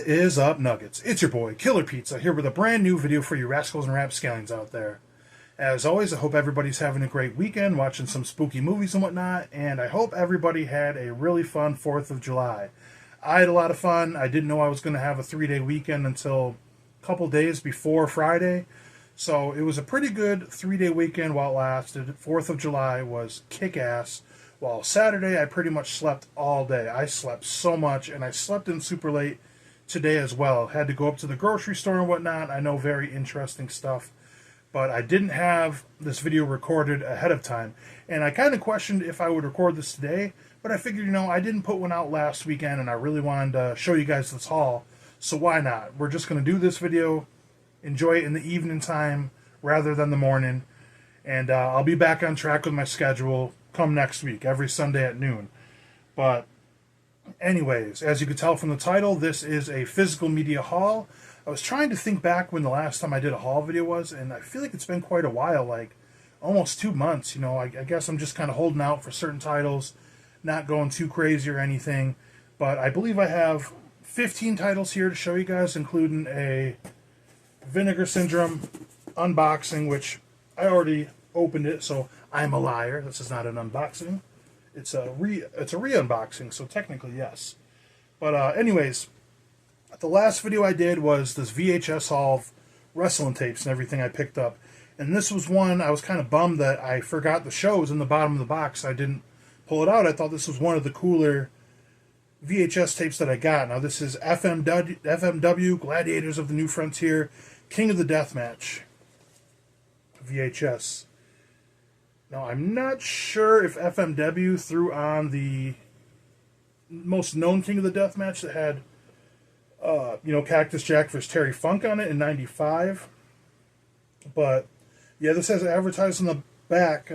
What is up, Nuggets? It's your boy, Killer Pizza, here with a brand new video for you rascals and rapscallions out there. As always, I hope everybody's having a great weekend, watching some spooky movies and whatnot, and I hope everybody had a really fun 4th of July. I had a lot of fun. I didn't know I was going to have a 3-day weekend until a couple days before Friday, so it was a pretty good 3-day weekend while it lasted. 4th of July was kick-ass. While Saturday, I pretty much slept all day. I slept so much, and I slept in super late today as well. Had to go up to the grocery store and whatnot. I know, very interesting stuff. But I didn't have this video recorded ahead of time. And I kind of questioned if I would record this today. But I figured, I didn't put one out last weekend, and I really wanted to show you guys this haul. So why not? We're just going to do this video, enjoy it in the evening time rather than the morning. And I'll be back on track with my schedule come next week, every Sunday at noon. But anyways, as you can tell from the title, this is a physical media haul. I was trying to think back when the last time I did a haul video was, and I feel like it's been quite a while, like almost 2 months. I guess I'm just kind of holding out for certain titles, not going too crazy or anything. But I believe I have 15 titles here to show you guys, including a Vinegar Syndrome unboxing, which I already opened it, so I'm a liar. This is not an unboxing. It's a re-unboxing, so technically yes. But anyways, the last video I did was this VHS haul of wrestling tapes and everything I picked up. And this was one I was kind of bummed that I forgot the show was in the bottom of the box. I didn't pull it out. I thought this was one of the cooler VHS tapes that I got. Now this is FMW, Gladiators of the New Frontier, King of the Deathmatch VHS. Now, I'm not sure if FMW threw on the most known King of the Deathmatch that had, Cactus Jack versus Terry Funk on it in '95. But, yeah, this has advertised on the back.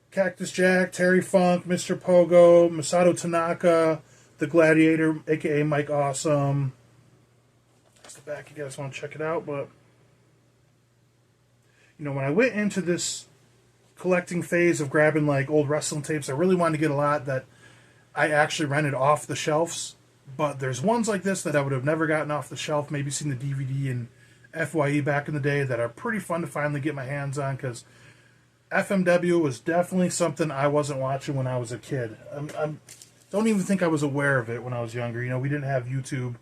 Cactus Jack, Terry Funk, Mr. Pogo, Masato Tanaka, the Gladiator, a.k.a. Mike Awesome. That's the back. You guys want to check it out. But, when I went into this collecting phase of grabbing like old wrestling tapes, I really wanted to get a lot that I actually rented off the shelves. But there's ones like this that I would have never gotten off the shelf, maybe seen the DVD and FYE back in the day, that are pretty fun to finally get my hands on, because FMW was definitely something I wasn't watching when I was a kid. I don't even think I was aware of it when I was younger. We didn't have YouTube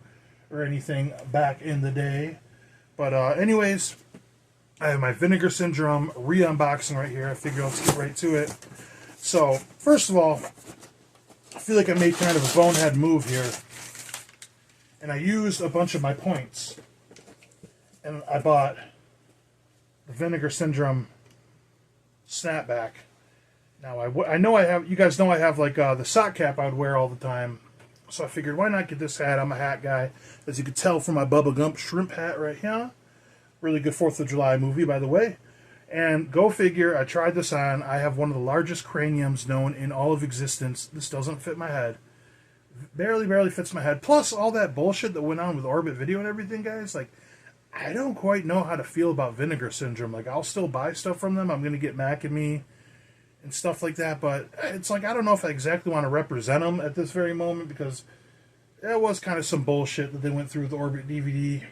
or anything back in the day. But anyways, I have my Vinegar Syndrome re-unboxing right here. I figure let's get right to it. So, first of all, I feel like I made kind of a bonehead move here. And I used a bunch of my points. And I bought the Vinegar Syndrome snapback. Now, I know I have, you guys know I have like the sock cap I would wear all the time. So I figured, why not get this hat? I'm a hat guy. As you can tell from my Bubba Gump shrimp hat right here. Really good 4th of July movie, by the way. And go figure, I tried this on. I have one of the largest craniums known in all of existence. This doesn't fit my head. Barely fits my head. Plus, all that bullshit that went on with Orbit Video and everything, guys. Like, I don't quite know how to feel about Vinegar Syndrome. Like, I'll still buy stuff from them. I'm going to get Mac and Me and stuff like that. But it's like, I don't know if I exactly want to represent them at this very moment, because that was kind of some bullshit that they went through with the Orbit DVD,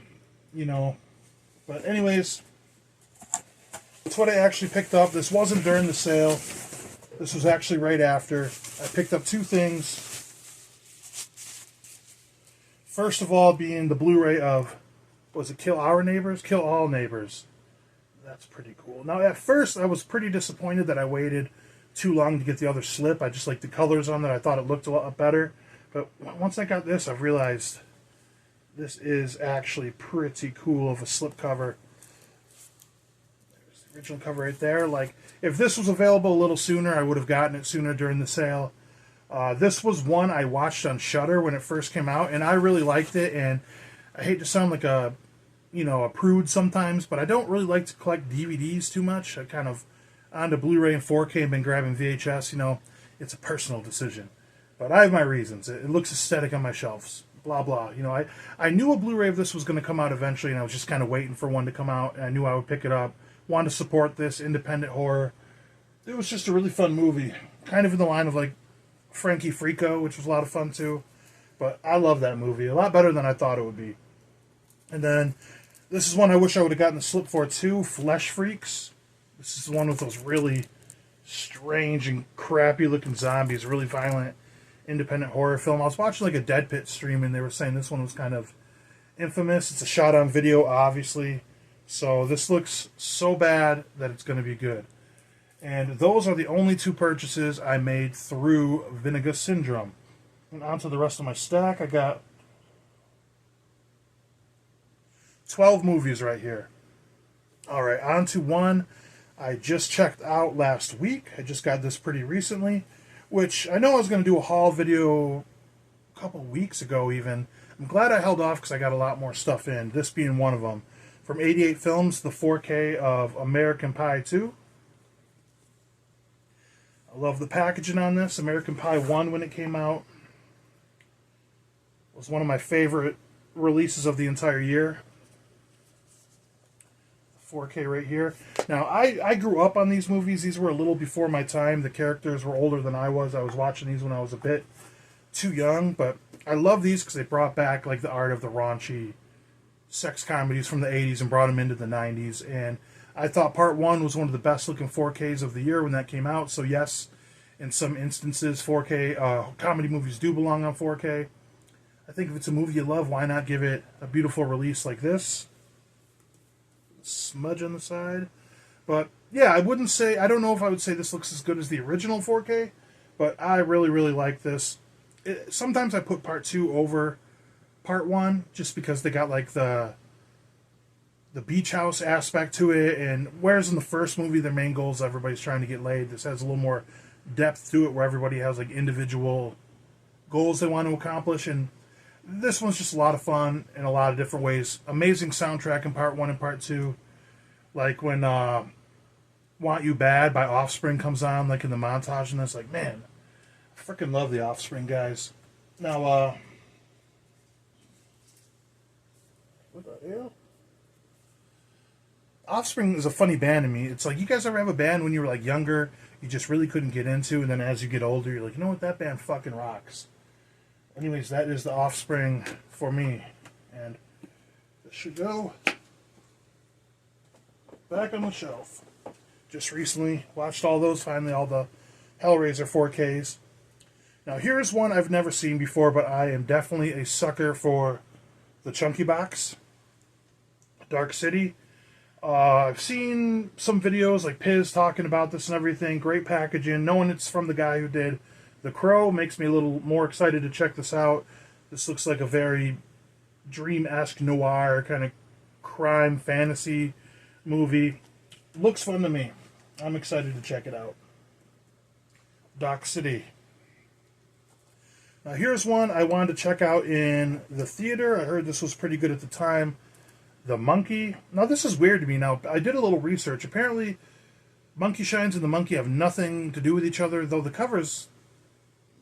But anyways, that's what I actually picked up. This wasn't during the sale. This was actually right after. I picked up 2 things. First of all being the Blu-ray of, was it Kill Our Neighbors? Kill All Neighbors. That's pretty cool. Now, at first, I was pretty disappointed that I waited too long to get the other slip. I just liked the colors on that. I thought it looked a lot better. But once I got this, I realized this is actually pretty cool of a slipcover. There's the original cover right there. Like, if this was available a little sooner, I would have gotten it sooner during the sale. This was one I watched on Shudder when it first came out, and I really liked it. And I hate to sound like a prude sometimes, but I don't really like to collect DVDs too much. I kind of, onto Blu-ray and 4K, and been grabbing VHS. It's a personal decision. But I have my reasons. It looks aesthetic on my shelves. Blah, blah. I knew a Blu-ray of this was going to come out eventually, and I was just kind of waiting for one to come out, and I knew I would pick it up. Wanted to support this independent horror. It was just a really fun movie. Kind of in the line of, like, Frankie Frico, which was a lot of fun, too. But I love that movie. A lot better than I thought it would be. And then this is one I wish I would have gotten the slip for too. Flesh Freaks. This is one with those really strange and crappy looking zombies. Really violent independent horror film. I was watching like a Dead Pit stream and they were saying this one was kind of infamous. It's a shot on video, obviously. So this looks so bad that it's going to be good. And those are the only two purchases I made through Vinegar Syndrome. And on to the rest of my stack. I got 12 movies right here. Alright, on to one I just checked out last week. I just got this pretty recently, which I know I was going to do a haul video a couple weeks ago even. I'm glad I held off because I got a lot more stuff in, this being one of them. From 88 Films, the 4K of American Pie 2. I love the packaging on this. American Pie 1, when it came out, was one of my favorite releases of the entire year. 4K right here. Now, I grew up on these movies. These were a little before my time. The characters were older than I was. I was watching these when I was a bit too young, but I love these because they brought back like the art of the raunchy sex comedies from the 80s and brought them into the 90s. And I thought part 1 was one of the best looking 4Ks of the year when that came out. So yes, in some instances, 4K comedy movies do belong on 4K. I think if it's a movie you love, why not give it a beautiful release like this? Smudge on the side. But yeah, I don't know if I would say this looks as good as the original 4K, but I really, really like this. Sometimes I put part 2 over part 1 just because they got like the beach house aspect to it, and whereas in the first movie their main goal is everybody's trying to get laid, this has a little more depth to it where everybody has like individual goals they want to accomplish, and this one's just a lot of fun in a lot of different ways. Amazing soundtrack in part 1 and part 2. Like when Want You Bad by Offspring comes on, like in the montage, and it's like, man, I freaking love the Offspring guys. Now, what the hell? Offspring is a funny band to me. It's like, you guys ever have a band when you were like younger, you just really couldn't get into, and then as you get older, you're like, you know what, that band fucking rocks. Anyways, that is the Offspring for me. And this should go back on the shelf. Just recently watched all those, finally, all the Hellraiser 4Ks. Now, here's one I've never seen before, but I am definitely a sucker for the Chunky Box. Dark City. I've seen some videos like Piz talking about this and everything. Great packaging. Knowing it's from the guy who did The Crow makes me a little more excited to check this out. This looks like a very dream-esque noir kind of crime fantasy movie. Looks fun to me. I'm excited to check it out. Dark City. Now here's one I wanted to check out in the theater. I heard this was pretty good at the time. The Monkey. Now this is weird to me. Now I did a little research. Apparently Monkey Shines and The Monkey have nothing to do with each other, though the covers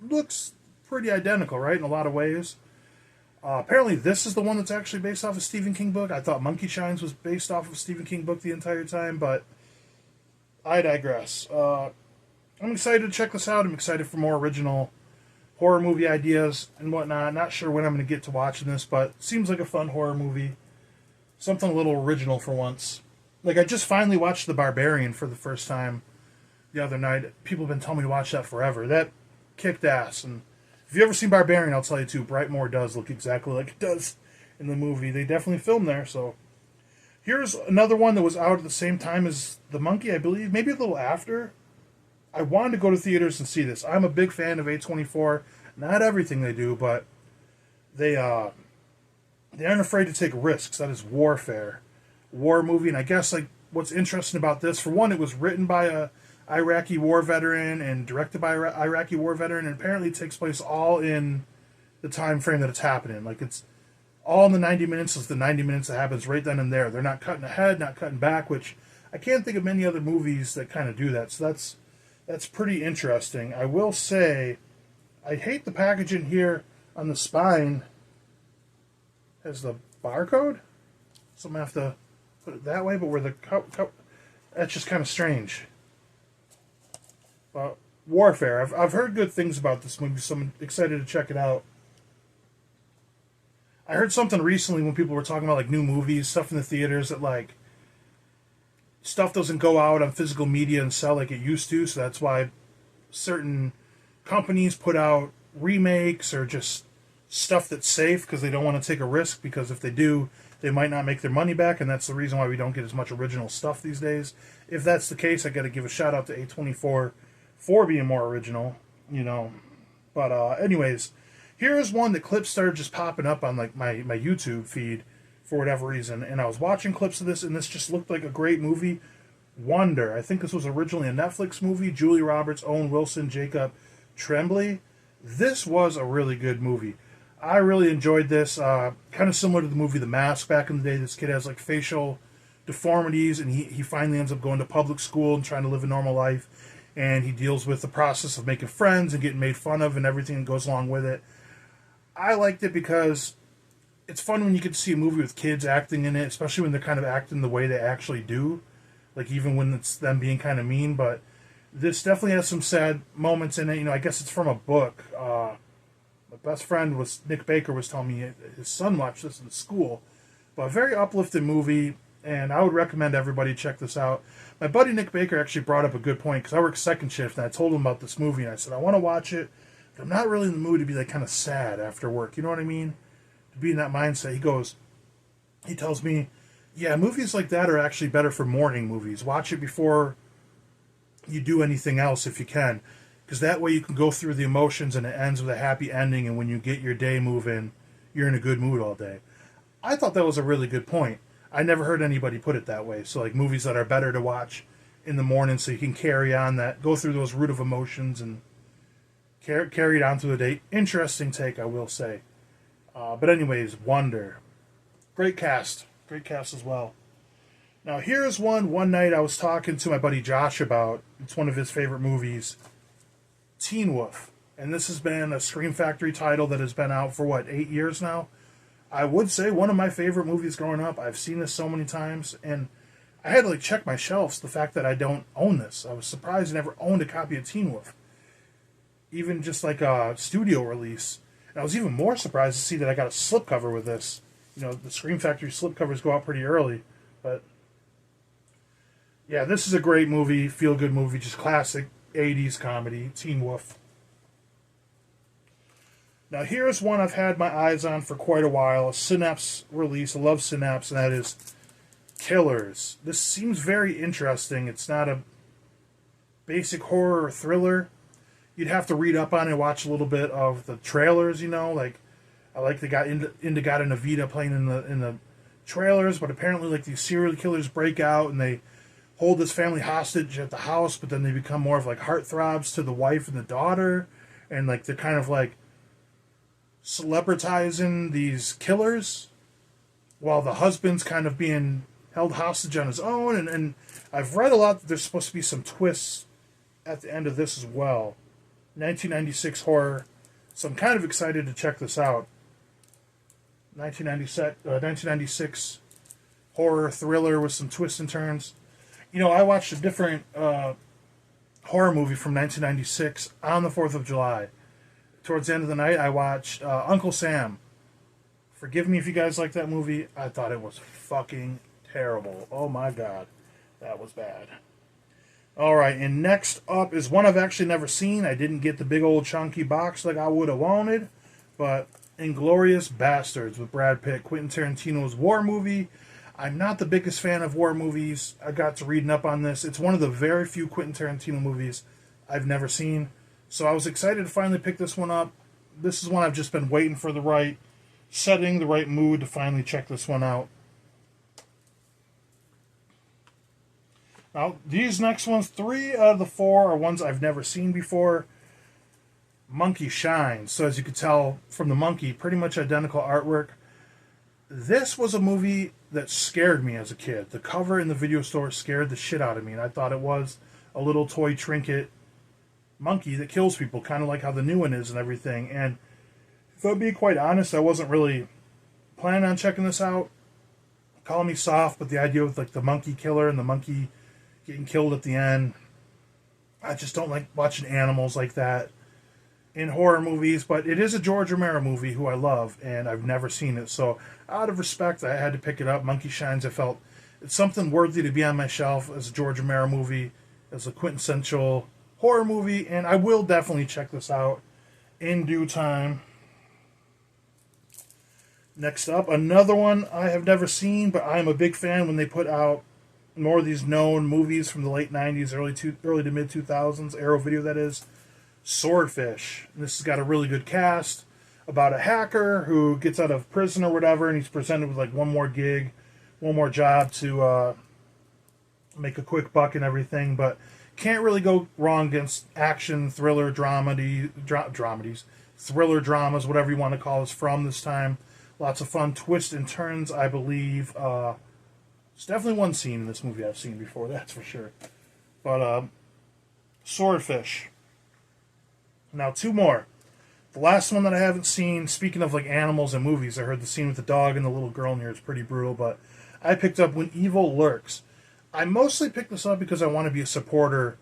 looks pretty identical, right, in a lot of ways. Apparently this is the one that's actually based off a Stephen King book. I thought Monkey Shines was based off of a Stephen King book the entire time, but I digress. I'm excited to check this out. I'm excited for more original horror movie ideas and whatnot. Not sure when I'm going to get to watching this, but it seems like a fun horror movie. Something a little original for once. Like, I just finally watched The Barbarian for the first time the other night. People have been telling me to watch that forever. That kicked ass. And if you've ever seen Barbarian, I'll tell you too, Brightmoor does look exactly like it does in the movie. They definitely filmed there, so. Here's another one that was out at the same time as The Monkey, I believe. Maybe a little after. I wanted to go to theaters and see this. I'm a big fan of A24. Not everything they do, but they aren't afraid to take risks. That is Warfare. War movie, and I guess like what's interesting about this, for one, it was written by a Iraqi war veteran and directed by an Iraqi war veteran, and apparently it takes place all in the time frame that it's happening. Like, it's all in the 90 minutes. Is the 90 minutes that happens right then and there. They're not cutting ahead, not cutting back, which I can't think of many other movies that kind of do that. So that's pretty interesting. I will say, I hate the packaging here on the spine has the barcode, so I'm going to have to put it that way, but where the that's just kind of strange. Warfare. I've heard good things about this movie, so I'm excited to check it out. I heard something recently when people were talking about like new movies, stuff in the theaters that like stuff doesn't go out on physical media and sell like it used to. So that's why certain companies put out remakes or just stuff that's safe because they don't want to take a risk, because if they do, they might not make their money back, and that's the reason why we don't get as much original stuff these days. If that's the case, I got to give a shout out to A24 for being more original, you know. But anyways, here is one that clips started just popping up on like my YouTube feed for whatever reason, and I was watching clips of this, and this just looked like a great movie. Wonder. I think this was originally a Netflix movie. Julia Roberts, Owen Wilson, Jacob Tremblay. This was a really good movie. I really enjoyed this. Kind of similar to the movie The Mask back in the day. This kid has like facial deformities, and he finally ends up going to public school and trying to live a normal life. And he deals with the process of making friends and getting made fun of and everything that goes along with it. I liked it because it's fun when you get to see a movie with kids acting in it, especially when they're kind of acting the way they actually do. Like even when it's them being kind of mean, but this definitely has some sad moments in it. You know, I guess it's from a book. My best friend was Nick Baker was telling me his son watched this in school, but a very uplifting movie, and I would recommend everybody check this out. My buddy Nick Baker actually brought up a good point because I work second shift, and I told him about this movie, and I said I want to watch it, but I'm not really in the mood to be like kind of sad after work. You know what I mean? To be in that mindset. He tells me, yeah, movies like that are actually better for morning movies. Watch it before you do anything else if you can, because that way you can go through the emotions and it ends with a happy ending, and when you get your day moving, you're in a good mood all day. I thought that was a really good point. I never heard anybody put it that way. So like movies that are better to watch in the morning so you can carry on that, go through those root of emotions and carry it on through the day. Interesting take, I will say. But anyways, Wonder. Great cast. Great cast as well. Now, here's one night I was talking to my buddy Josh about. It's one of his favorite movies, Teen Wolf. And this has been a Scream Factory title that has been out for, 8 years now? I would say one of my favorite movies growing up. I've seen this so many times, and I had to, check my shelves, the fact that I don't own this. I was surprised I never owned a copy of Teen Wolf. Even just, a studio release. And I was even more surprised to see that I got a slipcover with this. You know, the Scream Factory slipcovers go out pretty early, but yeah, this is a great movie, feel-good movie, just classic 80s comedy, Teen Wolf. Now here's one I've had my eyes on for quite a while, a Synapse release, I love Synapse, and that is Killers. This seems very interesting. It's not a basic horror or thriller. You'd have to read up on it and watch a little bit of the trailers, I like the guy Indigata and Avita playing in the trailers, but apparently these serial killers break out and they hold this family hostage at the house, but then they become more of heartthrobs to the wife and the daughter, and they're kind of celebritizing these killers while the husband's kind of being held hostage on his own, and I've read a lot that there's supposed to be some twists at the end of this as well. 1996 horror, so I'm kind of excited to check this out. 1996 horror thriller with some twists and turns. I watched a different horror movie from 1996 on the 4th of July. Towards the end of the night, I watched Uncle Sam. Forgive me if you guys like that movie. I thought it was fucking terrible. Oh my god. That was bad. Alright, and next up is one I've actually never seen. I didn't get the big old chunky box like I would have wanted, but Inglourious Basterds with Brad Pitt, Quentin Tarantino's war movie. I'm not the biggest fan of war movies. I got to reading up on this. It's one of the very few Quentin Tarantino movies I've never seen. So I was excited to finally pick this one up. This is one I've just been waiting for the right setting, the right mood to finally check this one out. Now, these next ones, 3 out of the 4 are ones I've never seen before. Monkey Shines. So as you could tell from the monkey, pretty much identical artwork. This was a movie that scared me as a kid. The cover in the video store scared the shit out of me, and I thought it was a little toy trinket monkey that kills people, kind of like how the new one is and everything. And if I'm being quite honest, I wasn't really planning on checking this out. Call me soft, but the idea with the monkey killer and the monkey getting killed at the end, I just don't like watching animals like that. in horror movies, but it is a George Romero movie who I love, and I've never seen it. So, out of respect, I had to pick it up. Monkey Shines, I felt it's something worthy to be on my shelf as a George Romero movie, as a quintessential horror movie, and I will definitely check this out in due time. Next up, another one I have never seen, but I am a big fan when they put out more of these known movies from the late 90s, early to mid 2000s, Arrow Video that is, Swordfish. And this has got a really good cast about a hacker who gets out of prison or whatever, and he's presented with like one more gig, one more job to make a quick buck and everything, but can't really go wrong against action, thriller, dramedies, thriller dramas, whatever you want to call this, from this time. Lots of fun twists and turns, I believe. There's definitely one scene in this movie I've seen before, that's for sure. But, Swordfish. Now, two more. The last one that I haven't seen, speaking of like animals and movies, I heard the scene with the dog and the little girl in here is pretty brutal, but I picked up When Evil Lurks. I mostly picked this up because I want to be a supporter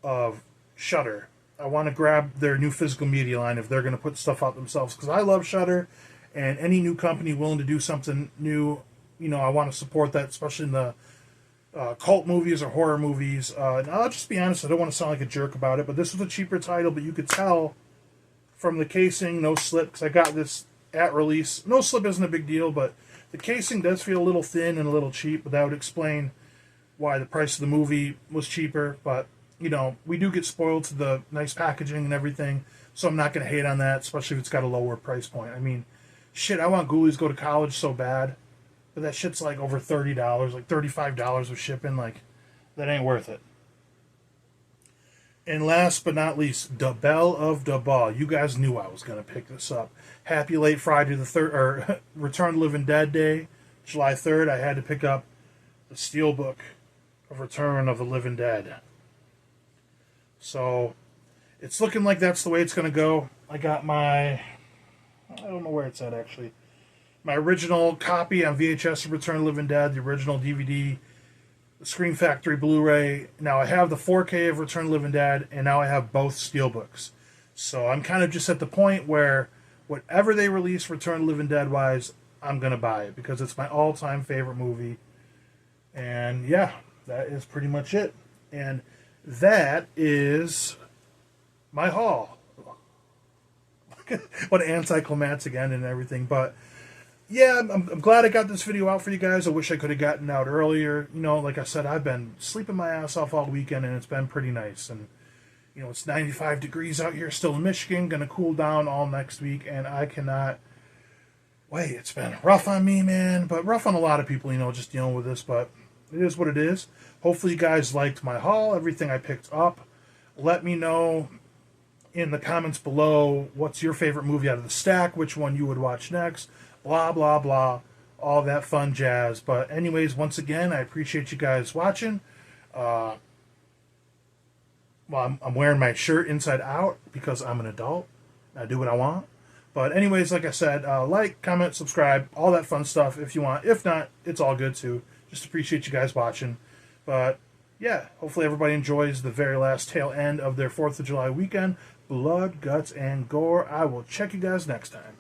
of Shudder. I want to grab their new physical media line if they're going to put stuff out themselves, because I love Shudder, and any new company willing to do something new, you know, I want to support that, especially in the cult movies or horror movies. And I'll just be honest, I don't want to sound like a jerk about it, but this was a cheaper title, but you could tell from the casing, no slip, because I got this at release. No slip isn't a big deal, but the casing does feel a little thin and a little cheap, but that would explain why the price of the movie was cheaper. But, you know, we do get spoiled to the nice packaging and everything, so I'm not going to hate on that, especially if it's got a lower price point. I mean, shit, I want Ghoulies Go to College so bad, but that shit's like over $30, like $35 with shipping. Like, that ain't worth it. And last but not least, Da Belle of Da Ball. You guys knew I was going to pick this up. Happy late Friday the 3rd, or Return of the Living Dead Day, July 3rd. I had to pick up the Steelbook of Return of the Living Dead. So, it's looking like that's the way it's going to go. I got my, I don't know where it's at actually, my original copy on VHS of Return of the Living Dead, the original DVD, the Scream Factory Blu-ray. Now I have the 4K of Return of the Living Dead, and now I have both Steelbooks. So I'm kind of just at the point where whatever they release Return of the Living Dead wise, I'm going to buy it, because it's my all-time favorite movie. And yeah, that is pretty much it. And that is my haul. What an anticlimactic end and everything. But yeah, I'm glad I got this video out for you guys. I wish I could have gotten out earlier. You know, like I said, I've been sleeping my ass off all weekend, and it's been pretty nice. And, you know, it's 95 degrees out here still in Michigan. Going to cool down all next week, and I cannot wait. It's been rough on me, man, but rough on a lot of people, you know, just dealing with this. But it is what it is. Hopefully you guys liked my haul, everything I picked up. Let me know in the comments below what's your favorite movie out of the stack, which one you would watch next, blah, blah, blah, all that fun jazz. But anyways, once again, I appreciate you guys watching. Well, I'm wearing my shirt inside out because I'm an adult. I do what I want. But anyways, like I said, like, comment, subscribe, all that fun stuff if you want. If not, it's all good too. Just appreciate you guys watching. But yeah, hopefully everybody enjoys the very last tail end of their 4th of July weekend. Blood, guts, and gore. I will check you guys next time.